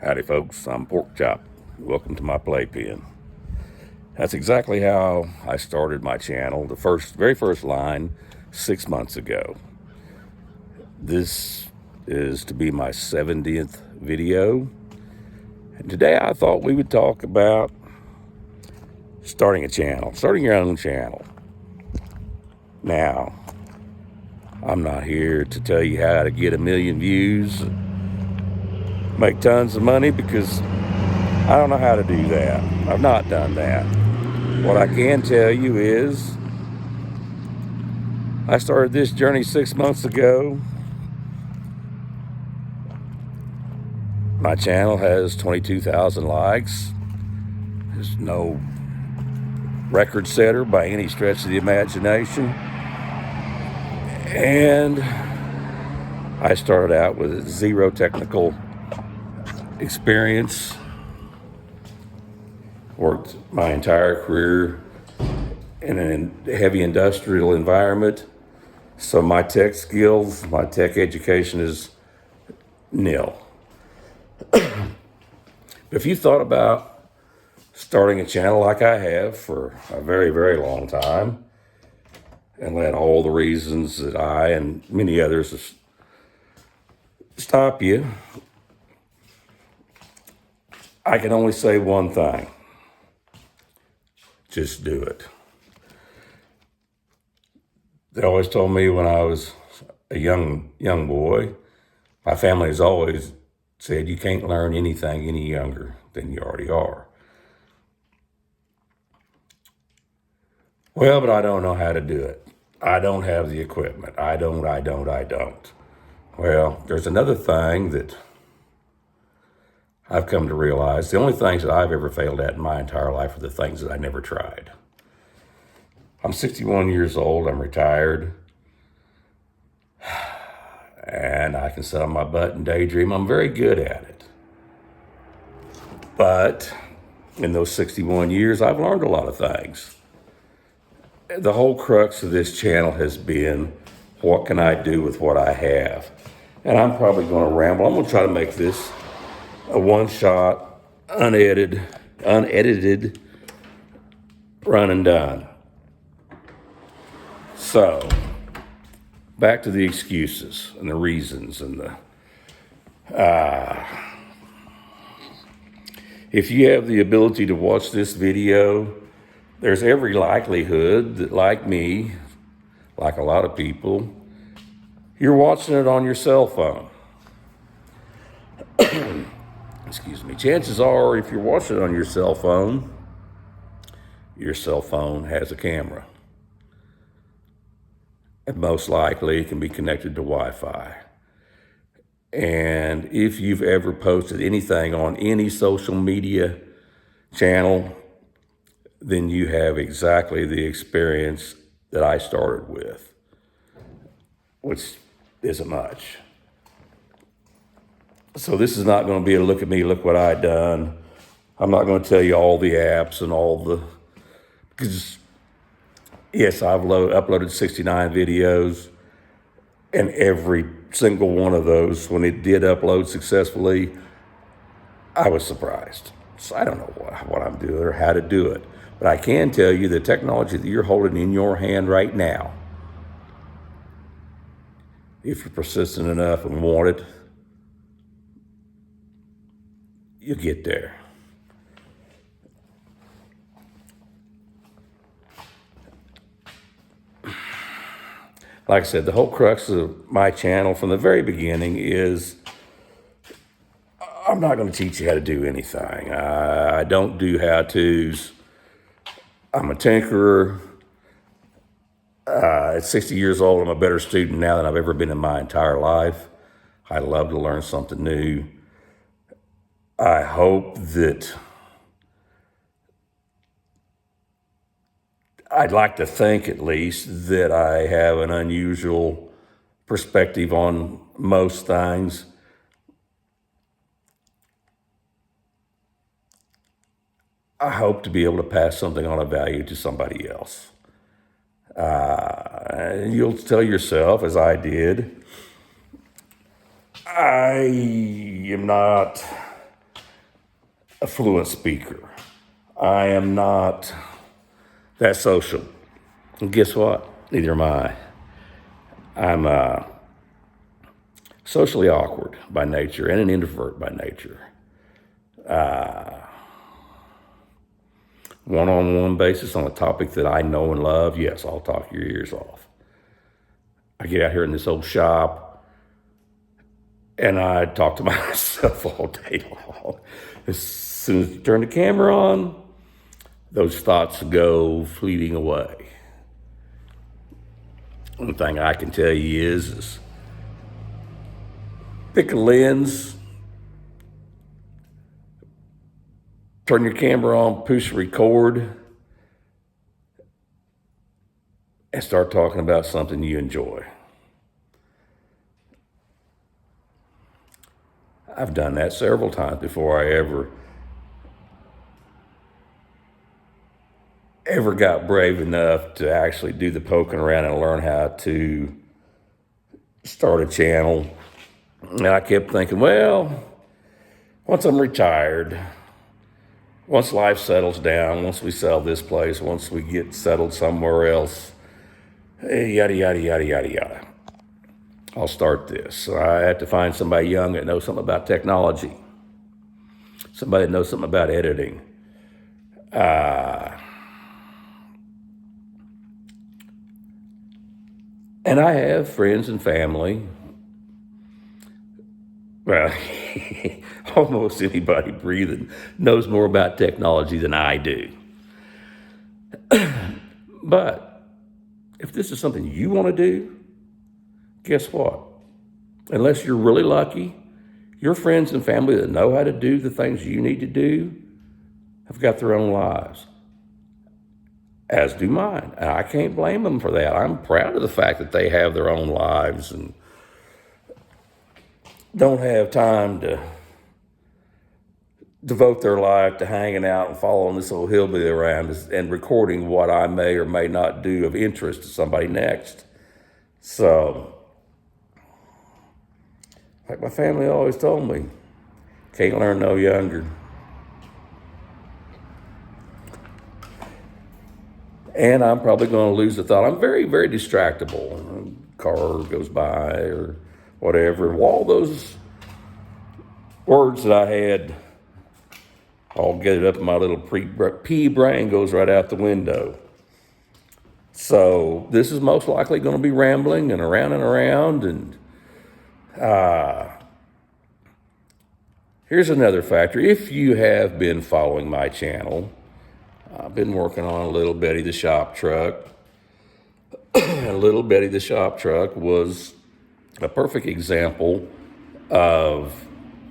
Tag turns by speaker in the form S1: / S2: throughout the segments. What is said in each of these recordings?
S1: Howdy folks, I'm Pork Chop. Welcome to my playpen. That's exactly how I started my channel, the very first line 6 months ago. This is to be my 70th video. And today I thought we would talk about starting your own channel. Now, I'm not here to tell you how to get 1 million views, make tons of money, because I don't know how to do that. I've not done that. What I can tell you is I started this journey 6 months ago. My channel has 22,000 likes. There's no record setter by any stretch of the imagination. And I started out with zero technical experience. Worked my entire career in a heavy industrial environment. So my tech skills, my tech education is nil. But if you thought about starting a channel like I have for a very, very long time, and let all the reasons that I and many others stop you, I can only say one thing. Just do it. They always told me when I was a young boy, my family has always said you can't learn anything any younger than you already are. Well, but I don't know how to do it. I don't have the equipment. I don't. Well, there's another thing that I've come to realize. The only things that I've ever failed at in my entire life are the things that I never tried. I'm 61 years old. I'm retired. And I can sit on my butt and daydream. I'm very good at it. But in those 61 years, I've learned a lot of things. The whole crux of this channel has been, what can I do with what I have? And I'm probably going to ramble. I'm going to try to make this a one-shot, unedited, run and done. So, back to the excuses and the reasons and if you have the ability to watch this video, there's every likelihood that, like me, like a lot of people, you're watching it on your cell phone. Excuse me. Chances are, if you're watching it on your cell phone has a camera. And most likely it can be connected to Wi-Fi. And if you've ever posted anything on any social media channel, then you have exactly the experience that I started with, which isn't much. So this is not going to be a look at me, look what I done. I'm not going to tell you all the apps and because yes, I've uploaded 69 videos, and every single one of those, when it did upload successfully, I was surprised. So I don't know what I'm doing or how to do it. But I can tell you the technology that you're holding in your hand right now, if you're persistent enough and want it, you'll get there. Like I said, the whole crux of my channel from the very beginning is I'm not going to teach you how to do anything. I don't do how-tos. I'm a tinkerer. At 60 years old, I'm a better student now than I've ever been in my entire life. I love to learn something new. I hope that I'd like to think, at least, that I have an unusual perspective on most things. I hope to be able to pass something on of value to somebody else. You'll tell yourself, as I did, I am not a fluent speaker. I am not that social. And guess what? Neither am I. I'm socially awkward by nature and an introvert by nature. One-on-one basis on a topic that I know and love, yes, I'll talk your ears off. I get out here in this old shop and I talk to myself all day long. As soon as you turn the camera on, those thoughts go fleeting away. One thing I can tell you is pick a lens, turn your camera on, push record, and start talking about something you enjoy. I've done that several times before I ever got brave enough to actually do the poking around and learn how to start a channel. And I kept thinking, well, once I'm retired, once life settles down, once we sell this place, once we get settled somewhere else, yada, yada, yada, yada, yada, I'll start this. So I had to find somebody young that knows something about technology, somebody that knows something about editing. And I have friends and family. Well, almost anybody breathing knows more about technology than I do. But if this is something you want to do, guess what? Unless you're really lucky, your friends and family that know how to do the things you need to do have got their own lives, as do mine. And I can't blame them for that. I'm proud of the fact that they have their own lives and don't have time to devote their life to hanging out and following this old hillbilly around and recording what I may or may not do of interest to somebody next. So, like my family always told me, can't learn no younger. And I'm probably going to lose the thought. I'm very, very distractible. A car goes by or whatever. All those words that I had, I'll get it up in my little pea brain goes right out the window. So this is most likely going to be rambling and around and around. And here's another factor. If you have been following my channel, I've been working on a Little Betty the shop truck. And Little Betty the shop truck was a perfect example of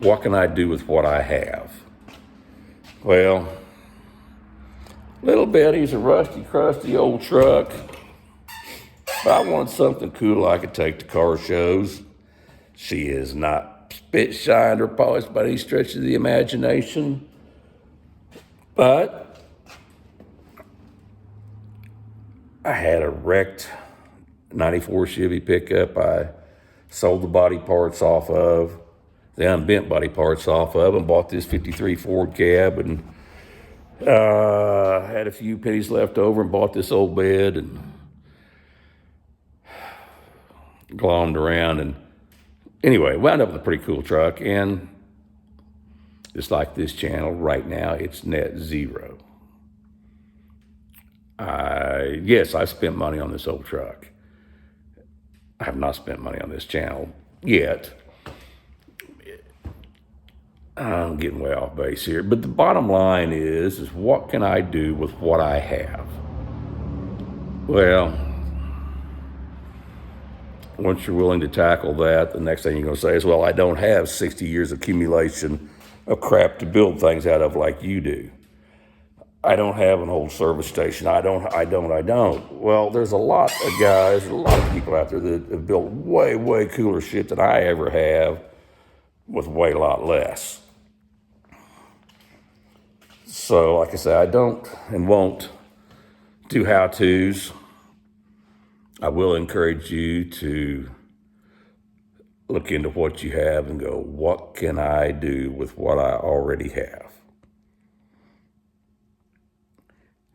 S1: what can I do with what I have. Well, Little Betty's a rusty, crusty old truck. But I wanted something cool I could take to car shows. She is not spit shined or polished by any stretch of the imagination. But I had a wrecked 94 Chevy pickup I sold the body parts off of, the unbent body parts off of, and bought this 53 Ford cab and had a few pennies left over and bought this old bed and glommed around. And anyway, wound up with a pretty cool truck. And just like this channel right now, it's net zero. Yes, I spent money on this old truck. I have not spent money on this channel yet. I'm getting way off base here. But the bottom line is what can I do with what I have? Well, once you're willing to tackle that, the next thing you're going to say is, well, I don't have 60 years accumulation of crap to build things out of like you do. I don't have an old service station. I don't. Well, there's a lot of guys, a lot of people out there that have built way, way cooler shit than I ever have with way a lot less. So, like I said, I don't and won't do how-tos. I will encourage you to look into what you have and go, what can I do with what I already have?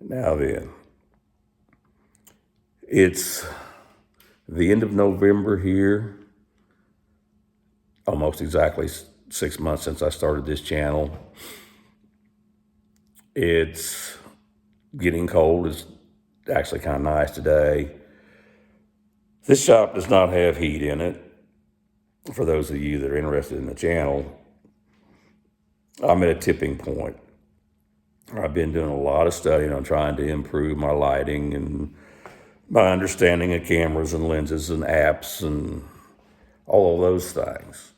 S1: Now then, it's the end of November here, almost exactly 6 months since I started this channel. It's getting cold. It's actually kind of nice today. This shop does not have heat in it. For those of you that are interested in the channel, I'm at a tipping point. I've been doing a lot of studying on trying to improve my lighting and my understanding of cameras and lenses and apps and all of those things.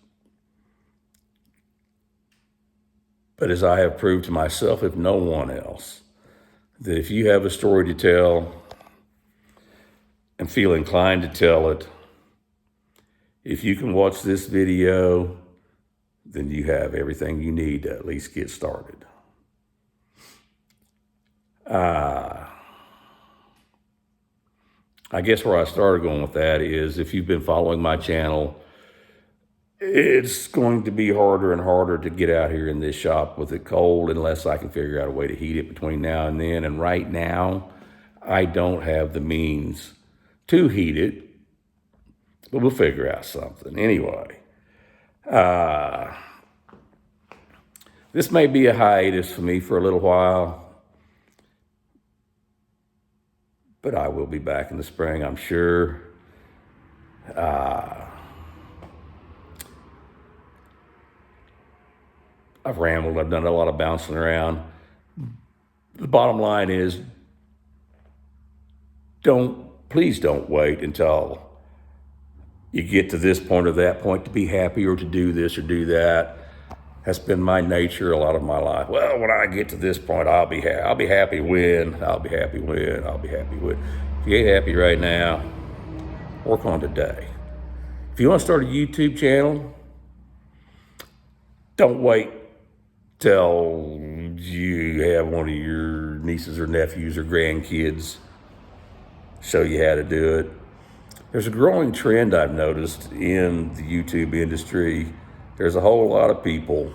S1: But as I have proved to myself, if no one else, that if you have a story to tell and feel inclined to tell it, if you can watch this video, then you have everything you need to at least get started. I guess where I started going with that is if you've been following my channel, it's going to be harder and harder to get out here in this shop with it cold unless I can figure out a way to heat it between now and then. And right now, I don't have the means to heat it, but we'll figure out something. Anyway, this may be a hiatus for me for a little while, but I will be back in the spring, I'm sure. I've rambled. I've done a lot of bouncing around. The bottom line is, please don't wait until you get to this point or that point to be happy or to do this or do that. That's been my nature a lot of my life. Well, when I get to this point, I'll be happy. I'll be happy when. If you ain't happy right now, work on today. If you want to start a YouTube channel, don't wait till you have one of your nieces or nephews or grandkids show you how to do it. There's a growing trend I've noticed in the YouTube industry. There's a whole lot of people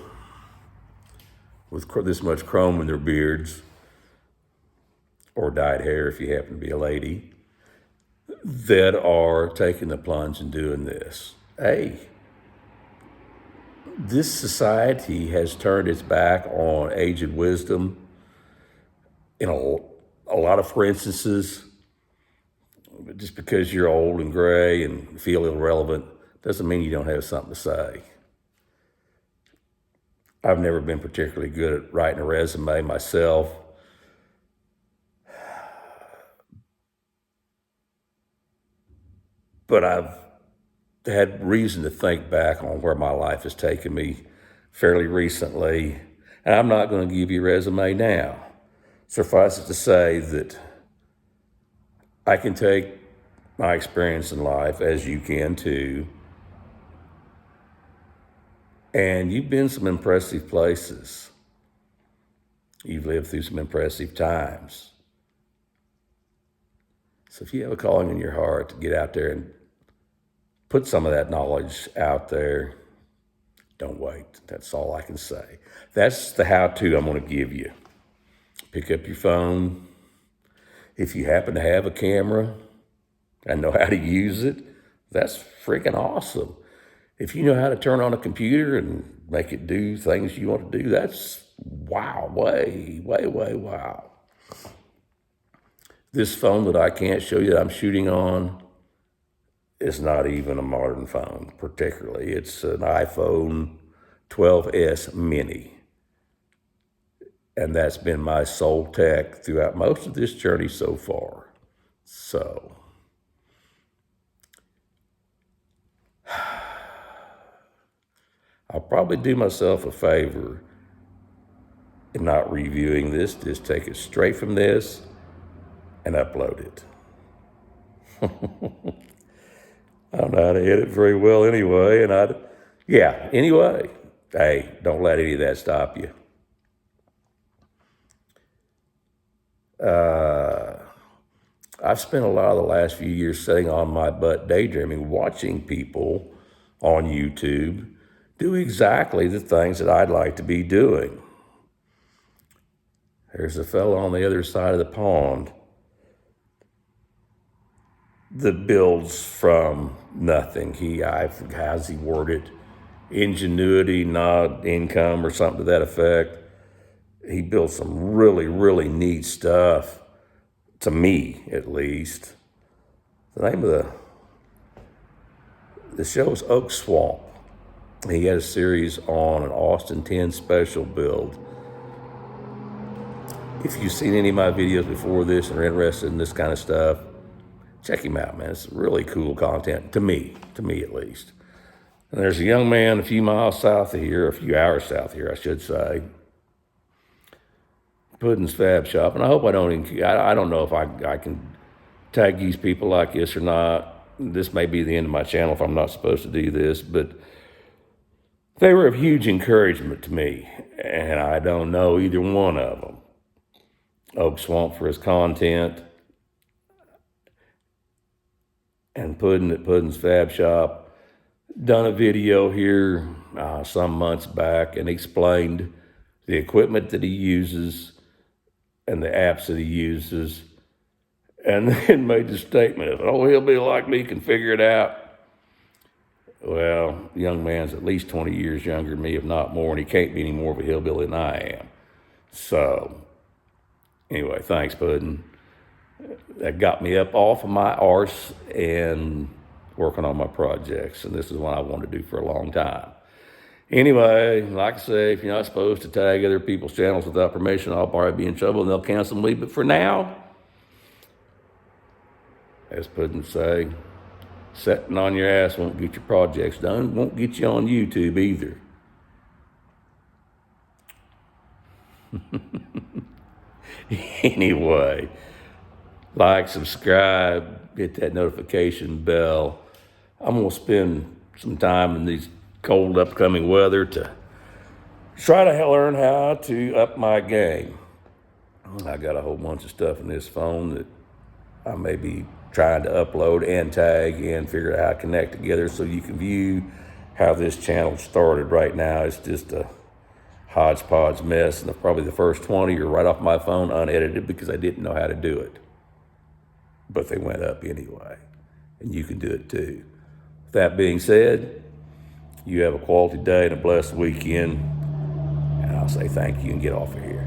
S1: with this much chrome in their beards, or dyed hair if you happen to be a lady, that are taking the plunge and doing this. Hey, this society has turned its back on aged wisdom in a lot of instances. Just because you're old and gray and feel irrelevant doesn't mean you don't have something to say. I've never been particularly good at writing a resume myself. But I've had reason to think back on where my life has taken me fairly recently. And I'm not going to give you a resume now. Suffice it to say that I can take my experience in life, as you can too, and you've been some impressive places. You've lived through some impressive times. So if you have a calling in your heart to get out there and put some of that knowledge out there, don't wait. That's all I can say. That's the how-to I'm going to give you. Pick up your phone. If you happen to have a camera and know how to use it, that's freaking awesome. If you know how to turn on a computer and make it do things you want to do, that's wow, way wow. This phone that I can't show you that I'm shooting on is not even a modern phone, particularly. It's an iPhone 12S mini. And that's been my sole tech throughout most of this journey so far. So, I'll probably do myself a favor in not reviewing this. Just take it straight from this and upload it. I don't know how to edit very well anyway. Anyway, hey, don't let any of that stop you. I've spent a lot of the last few years sitting on my butt daydreaming, watching people on YouTube do exactly the things that I'd like to be doing. There's a fellow on the other side of the pond that builds from nothing. I forgot how he worded, ingenuity, not income, or something to that effect. He built some really, really neat stuff, to me at least. The name of the show is Oak Swamp. He had a series on an Austin 10 special build. If you've seen any of my videos before this and are interested in this kind of stuff, check him out, man. It's really cool content, to me at least. And there's a young man a few miles south of here, a few hours south of here, I should say, Puddin's Fab Shop. And I hope I don't know if I can tag these people like this or not. This may be the end of my channel if I'm not supposed to do this, but they were of huge encouragement to me, and I don't know either one of them. Oak Swamp for his content, and Puddin at Puddin's Fab Shop done a video here some months back and explained the equipment that he uses and the apps that he uses, and then made the statement of, oh, he'll be like me, can figure it out. Well, the young man's at least 20 years younger than me, if not more, and he can't be any more of a hillbilly than I am. So, anyway, thanks, Puddin. That got me up off of my arse and working on my projects, and this is what I wanted to do for a long time. Anyway, like I say, if you're not supposed to tag other people's channels without permission, I'll probably be in trouble and they'll cancel me. But for now, as Puddin say, sitting on your ass won't get your projects done, won't get you on YouTube either. Anyway, like, subscribe, hit that notification bell. I'm going to spend some time in these cold upcoming weather to try to learn how to up my game. I got a whole bunch of stuff in this phone that I may be trying to upload and tag and figure out how to connect together so you can view how this channel started. Right now, it's just a hodgepodge mess, and probably the first 20 are right off my phone unedited because I didn't know how to do it. But they went up anyway, and you can do it too. With that being said, you have a quality day and a blessed weekend, and I'll say thank you and get off of here.